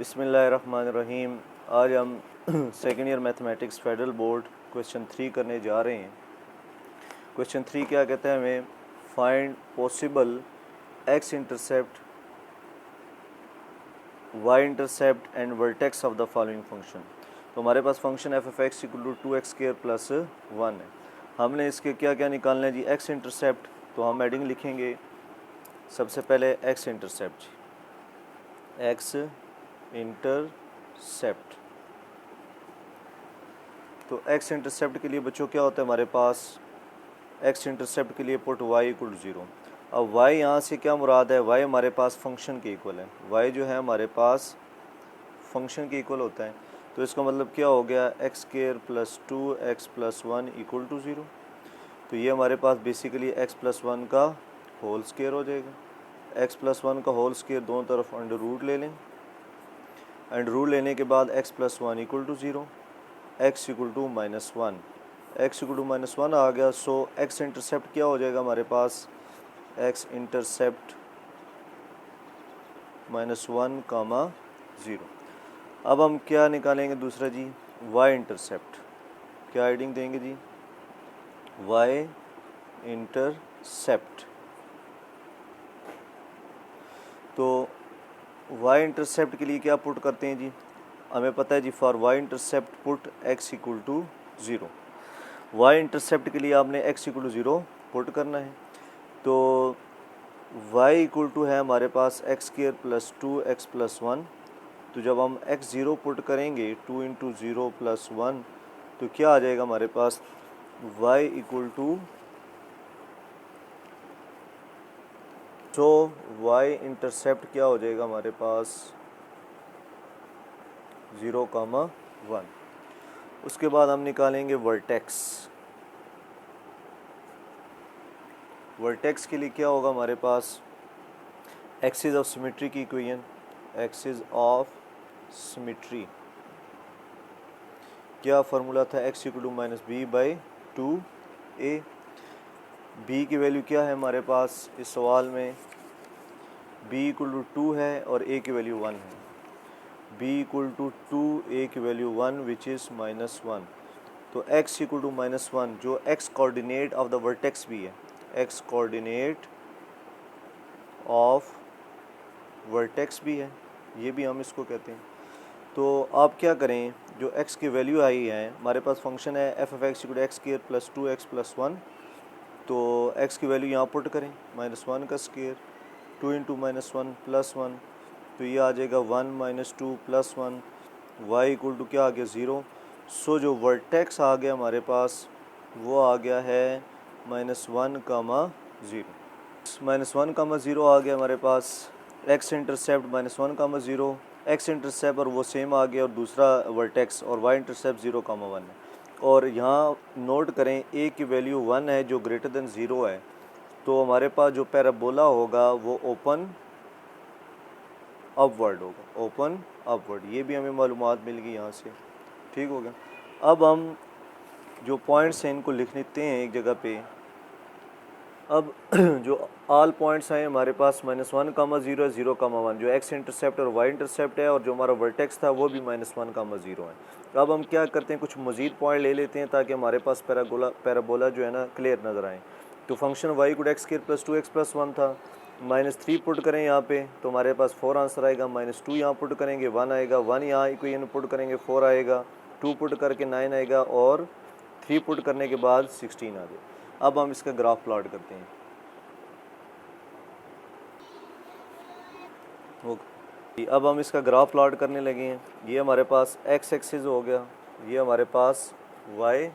बिस्मिल्लाहिर्रहमानिर्रहीम। आज हम second year mathematics federal board question 3 करने जा रहे हैं। क्वेश्चन 3 क्या कहता है हमें, find possible x intercept, y intercept and vertex of the following function. तो हमारे पास function f of x equal to 2x square plus 1 है। हमने इसके क्या क्या निकालना है जी, एक्स इंटरसेप्ट। तो हम एडिंग लिखेंगे सबसे पहले एक्स इंटरसेप्ट, एक्स इंटरसेप्ट। तो एक्स इंटरसेप्ट के लिए बच्चों क्या होता है हमारे पास, एक्स इंटरसेप्ट के लिए पुट y इक्वल 0। अब y यहाँ से क्या मुराद है, y हमारे पास फंक्शन के इक्वल है। y जो है हमारे पास फंक्शन के इक्वल होता है। तो इसका मतलब क्या हो गया, x square plus 2x plus 1 equal to 0। तो ये हमारे पास बेसिकली x प्लस 1 का होल स्क्वायर हो जाएगा। x प्लस 1 का होल स्क्वायर दोनों तरफ अंडर रूट ले लें। अंडर रूट लेने के बाद x plus 1 equal to 0, x equal to minus 1, x equal to minus 1 आ गया। सो x इंटरसेप्ट क्या हो जाएगा हमारे पास, x इंटरसेप्ट माइनस 1 कामा 0। अब हम क्या निकालेंगे दूसरा जी, y इंटरसेप्ट। क्या हेडिंग देंगे जी, y इंटरसेप्ट। तो y इंटरसेप्ट के लिए क्या पुट करते हैं जी, हमें पता है जी, for y intercept put x equal to 0। y intercept के लिए आपने x इक्वल टू 0 पुट करना है। तो y इक्वल टू है हमारे पास x square plus 2x plus 1। तो जब हम x 0 पुट करेंगे 2 इंटू 0 प्लस 1, तो क्या आ जाएगा हमारे पास, y इक्वल टू, तो y इंटरसेप्ट क्या हो जाएगा हमारे पास 0, 1। उसके बाद हम निकालेंगे वर्टेक्स। वर्टेक्स के लिए क्या होगा हमारे पास, एक्सिस ऑफ सिमेट्री की इक्वेशन, एक्सिस ऑफ सिमेट्री क्या फार्मूला था, x equal to minus b by 2a। B की वैल्यू क्या है हमारे पास इस सवाल में, b इक्वल टू 2 है और a की वैल्यू 1 है। b इक्वल टू 2, a की वैल्यू 1 विच इज़ माइनस 1। तो x इक्वल टू माइनस 1 जो x coordinate of the vertex भी है, x कोऑर्डिनेट ऑफ वर्टेक्स भी है, ये भी हम इसको कहते हैं। तो आप क्या करें, जो x की वैल्यू आई है हमारे पास फंक्शन है f of x equal to x square plus 2x plus 1। तो x की वैल्यू यहाँ पुट करें, माइनस 1 का स्क्वायर, 2 इंटू माइनस 1 प्लस 1, तो ये आ जाएगा 1 minus 2 plus 1। y equal to क्या आ गया 0। सो जो वर्टेक्स आ गया हमारे पास वो आ गया है माइनस 1 कामा 0। माइनस 1 कामा 0 आ गया हमारे पास, x intercept minus 1 comma 0, x intercept और वो सेम आ गया, और दूसरा वर्टेक्स और y इंटरसेप्ट 0 कामा 1 है। और यहाँ नोट करें a की वैल्यू 1 है जो ग्रेटर देन 0 है। तो हमारे पास जो पैराबोला होगा वो ओपन अपवर्ड होगा, ओपन अपवर्ड। ये भी हमें मालूमात मिल गई यहाँ से, ठीक हो गया। अब हम जो पॉइंट्स हैं इनको लिख लेते हैं एक जगह पे। अब जो ऑल पॉइंट्स हैं हमारे पास माइनस 1 कामा 0 है, 0 कामा 1, जो एक्स इंटरसेप्ट और वाई इंटरसेप्ट है, और जो हमारा वर्टेक्स था वो भी माइनस 1 कामा 0 है। तो अब हम क्या करते हैं, कुछ मज़ीद पॉइंट ले लेते हैं ताकि हमारे पास पैराबोला जो है ना क्लियर नज़र आए। तो function y good x square plus 2x plus 1 था, माइनस 3 पुट करें यहाँ पे तो हमारे पास 4 आंसर आएगा। माइनस 2 यहाँ पुट करेंगे 1 आएगा, 1 यहाँ इक्वेशन पुट करेंगे 4 आएगा, 2 पुट करके 9 आएगा, और 3 पुट करने के बाद 16 आ जाए। अब हम इसका ग्राफ प्लॉट करते हैं। ओके, अब हम इसका ग्राफ प्लॉट करने लगे हैं। ये हमारे पास एक्स एक्सिस हो गया, ये हमारे पास वाई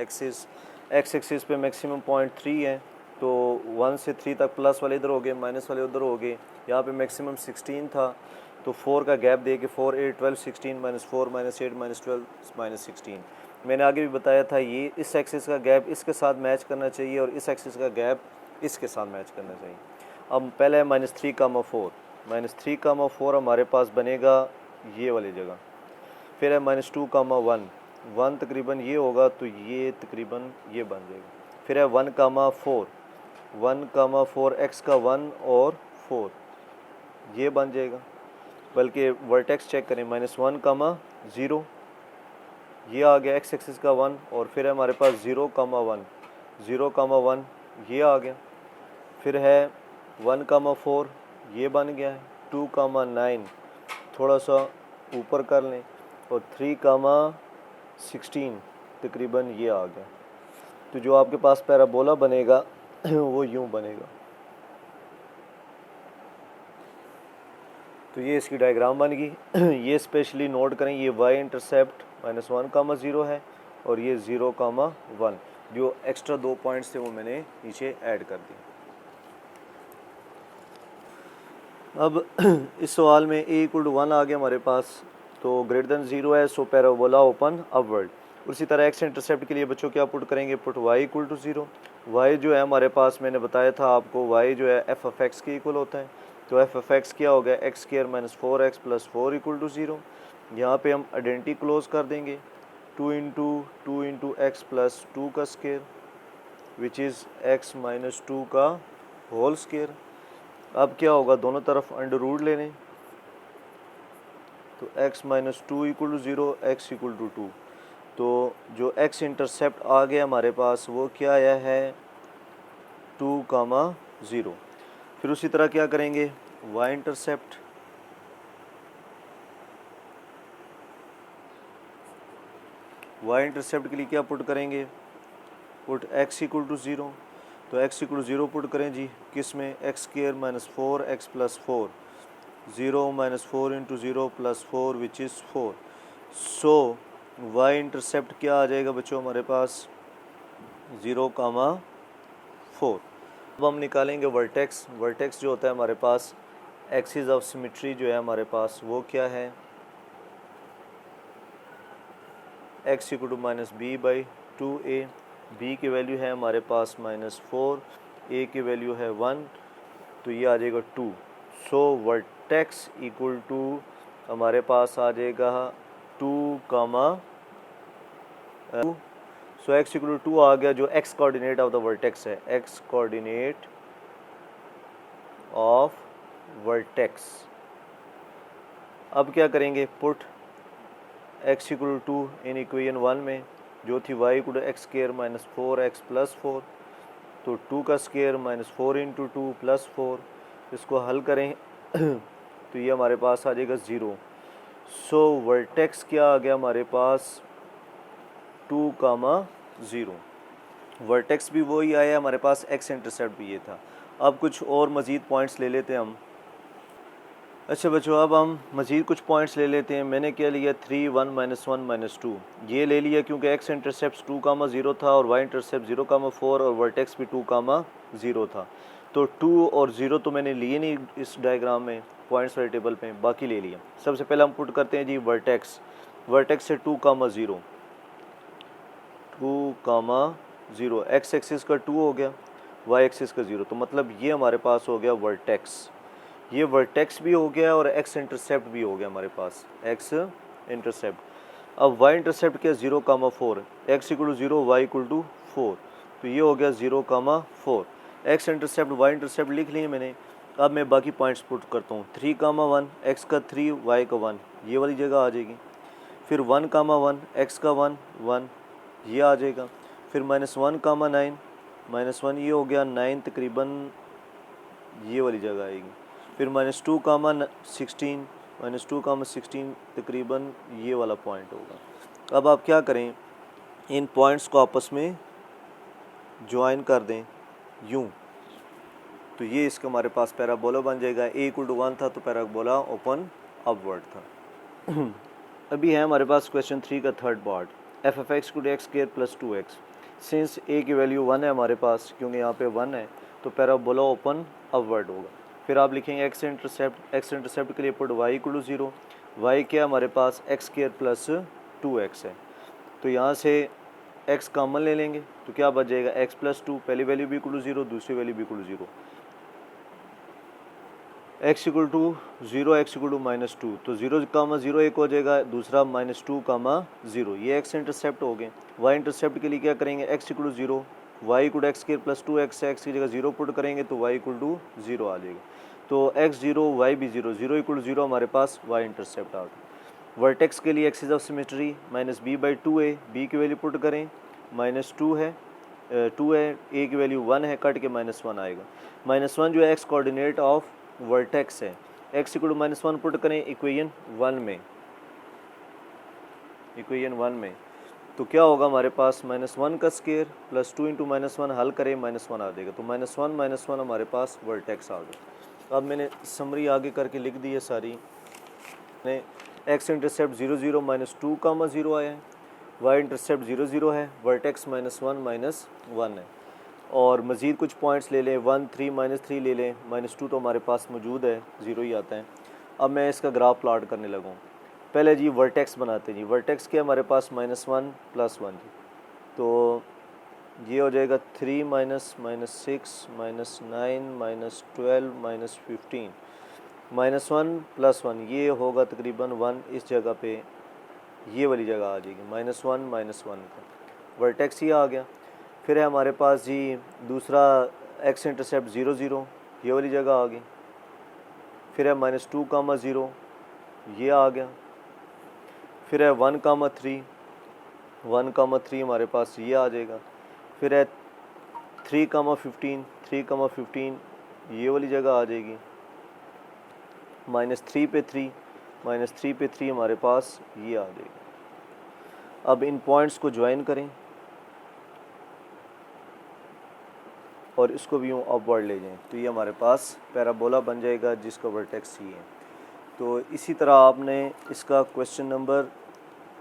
एक्सिस। एक्स एक्सिस पे मैक्सिमम पॉइंट 3 है, तो 1 से 3 तक प्लस वाले इधर हो गए, माइनस वाले उधर हो गए। यहाँ पे मैक्सिमम 16 था, तो 4 का गैप दे के 4 8 12 16 माइनस 4 माइनस 8 माइनस 12 माइनस 16। मैंने आगे भी बताया था ये इस एक्सिस का गैप इसके साथ मैच करना चाहिए और इस एक्सिस का गैप इसके साथ मैच करना चाहिए। अब पहले है माइनस 3 कामा 4, माइनस 3 कामा 4 हमारे पास बनेगा ये वाली जगह। फिर है माइनस 2 कामा 1, 1 तकरीबन ये होगा तो ये तकरीबन ये बन जाएगा। फिर है 1 कामा 4, 1 कामा 4 एक्स का 1 और 4 ये बन जाएगा। बल्कि वर्टेक्स चेक करें, -1, 0 ये आ गया एक्स एक्सिस का 1, और फिर है हमारे पास 0, 1, 0, 1 ये आ गया, फिर है 1, 4 ये बन गया है, 2, 9 थोड़ा सा ऊपर कर लें, और 3, 16 तकरीबन ये आ गया। तो जो आपके पास पैराबोला बनेगा वो यूं बनेगा। तो ये इसकी डायग्राम बन गई। ये स्पेशली नोट करें, ये y इंटरसेप्ट -1, 0 है, और ये 0, 1 जो एक्स्ट्रा 2 पॉइंट्स थे वो मैंने नीचे ऐड कर दिए। अब इस सवाल में a = 1 आ गया हमारे पास, तो ग्रेटर देन 0 है, सो पैराबोला ओपन अपवर्ड। उसी तरह x इंटरसेप्ट के लिए बच्चों क्या पुट करेंगे, पुट y = 0। y जो है हमारे पास, मैंने बताया था आपको, y जो है f(x) के इक्वल होता है, तो f(x) क्या हो गया, x² - 4x + 4 = 0। यहाँ पे हम आइडेंटिटी क्लोज कर देंगे, 2 × 2 × x + 2 का स्क्वायर विच इज़ x - 2 का होल स्क्वायर। अब क्या होगा, दोनों तरफ अंडर रूट ले लें, तो x - 2 = 0, x = 2। तो जो x इंटरसेप्ट आ गया हमारे पास वो क्या आया है, 2, 0। फिर उसी तरह क्या करेंगे, y इंटरसेप्ट, के लिए क्या पुट करेंगे, पुट x = 0। तो x = 0 पुट करें जी, किस में, x² - 4x + 4, 0 - 4 × 0 + 4 which is 4। So y intercept क्या आ जाएगा बच्चों हमारे पास, 0, 4। अब हम निकालेंगे वर्टेक्स। वर्टेक्स जो होता है हमारे पास, एक्सिस ऑफ सिमेट्री जो है हमारे पास वो क्या है, x = -b/2a, b की वैल्यू है हमारे पास -4, a की वैल्यू है 1, तो ये आ जाएगा 2। सो वर्टेक्स इक्वल टू हमारे पास आ जाएगा 2, 2। सो x = 2 आ गया, जो x coordinate of the vertex है, x कोऑर्डिनेट ऑफ वर्टेक्स। अब क्या करेंगे, पुट x = 2 इन इक्वेशन 1 में, जो थी y = x² - 4x + 4, तो 2 का स्क्वायर -4 × 2 + 4, इसको हल करें तो ये हमारे पास आ जाएगा 0। सो वर्टेक्स क्या आ गया हमारे पास, 2, 0। वर्टेक्स भी वही आया हमारे पास, x इंटरसेप्ट भी ये था। अब कुछ और मज़ीद पॉइंट्स ले लेते हैं हम। अच्छा बच्चों, अब हम मज़ीद कुछ पॉइंट्स ले लेते हैं। मैंने क्या लिया, 3, 1, -1, -2 ये ले लिया, क्योंकि x इंटरसेप्ट 2, 0 था, और y इंटरसेप्ट 0, 4, और वर्टेक्स भी 2, 0 था। तो 2 और 0 तो मैंने लिए नहीं इस डायग्राम में पॉइंट्स वाले टेबल पे, बाकी ले लिया। सबसे पहले हम पुट करते हैं जी वर्टेक्स। वर्टेक्स से 2, 0, 2, 0, x एक्सिस का 2 हो गया, y एक्सिस का 0, तो मतलब ये हमारे पास हो गया वर्टेक्स। ये वर्टेक्स भी हो गया और x इंटरसेप्ट भी हो गया हमारे पास, x इंटरसेप्ट। अब y इंटरसेप्ट क्या, 0, 4, x = 0, y = 4, तो ये हो गया 0, 4। x इंटरसेप्ट y इंटरसेप्ट लिख लिए मैंने। अब मैं बाकी पॉइंट्स पुट करता हूँ, 3, 1, x का 3, y का 1, ये वाली जगह आ जाएगी। फिर 1, 1, x का 1, 1 ये आ जाएगा। फिर -1, 9, -1 ये हो गया, 9 तकरीबन ये वाली जगह आएगी। फिर -2, 16, -2, 16 तकरीबन ये वाला पॉइंट होगा। अब आप क्या करें, इन पॉइंट्स को आपस में ज्वाइन कर दें यूं, तो ये इसका हमारे पास पैराबोला बन जाएगा। a = 1 था तो पैराबोला ओपन अपवर्ड था। अभी है हमारे पास क्वेश्चन 3 का third part, f(x) = x² + 2x। Since a की वैल्यू 1 है हमारे पास, क्योंकि यहाँ पे 1 है, तो पैराबोला ओपन अपवर्ड होगा। फिर आप लिखेंगे x इंटरसेप्ट के लिए पुट y = 0। y क्या हमारे पास, x² + 2x है, तो यहाँ से x कॉमन ले लेंगे, तो क्या बच जाएगा, x + 2, पहली वैल्यू भी = 0, दूसरी वैल्यू भी = 0, x = 0, x = -2, तो 0, 0 एक हो जाएगा, दूसरा -2, 0, ये x इंटरसेप्ट हो गए। y इंटरसेप्ट के लिए क्या करेंगे, x = 0, y = x² + 2x है, x की जगह 0 पुट करेंगे तो y = 0 आ जाएगा। तो x 0 y भी 0, 0 इक्वल 0 हमारे पास y इंटरसेप्ट आ गया। वर्टेक्स के लिए axis of symmetry minus b by 2a, b की वैल्यू पुट करें माइनस 2 है, 2 है, a की वैल्यू 1 है, कट के -1 आएगा। -1 जो है x कोऑर्डिनेट ऑफ वर्टेक्स है, x इक्वल -1 पुट करें इक्वेशन 1 में, इक्वेशन 1 में तो क्या होगा हमारे पास -1 का स्केयर प्लस 2 इंटू -1 हल करें -1 आ जाएगा। तो -1 हमारे पास वर्टेक्स आ गया। अब मैंने समरी आगे करके लिख दी है सारी। ने एक्स इंटरसेप्ट 0 0 -2 कामा 0 आया है, वाई इंटरसेप्ट 0 0 है, वर्टेक्स -1 -1 है। और मज़ीद कुछ पॉइंट्स ले लें, 1 3 -3 ले लें, -2 तो हमारे पास मौजूद है, 0 ही आता है। अब मैं इसका ग्राफ प्लाट करने लगा हूँ। पहले जी वर्टेक्स बनाते हैं जी। वर्टेक्स क्या हमारे पास -1 + 1 जी, तो ये हो जाएगा 3 - -6 -9 -12 -15 -1 + 1 ये होगा तकरीबन 1 इस जगह पे, ये वाली जगह आ जाएगी -1 -1 का वर्टेक्स ही आ गया। फिर है हमारे पास जी दूसरा एक्स इंटरसेप्ट 0 0, ये वाली जगह आ गई। फिर है -2 कामा 0, ये आ गया। फिर है 1 कामा 3, 1 कामा 3 हमारे पास ये आ जाएगा। फिर है 3 कामा 15, 3 कामा 15 ये वाली जगह आ जाएगी। -3 पे 3, -3 पे 3 हमारे पास ये आ जाएगा। अब इन पॉइंट्स को ज्वाइन करें और इसको भी यूँ अपवर्ड ले जाएं, तो ये हमारे पास पैराबोला बन जाएगा जिसका वर्टेक्स ही है। तो इसी तरह आपने इसका क्वेश्चन नंबर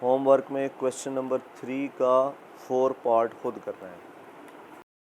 होमवर्क में क्वेश्चन नंबर 3 का 4 पार्ट खुद करना है।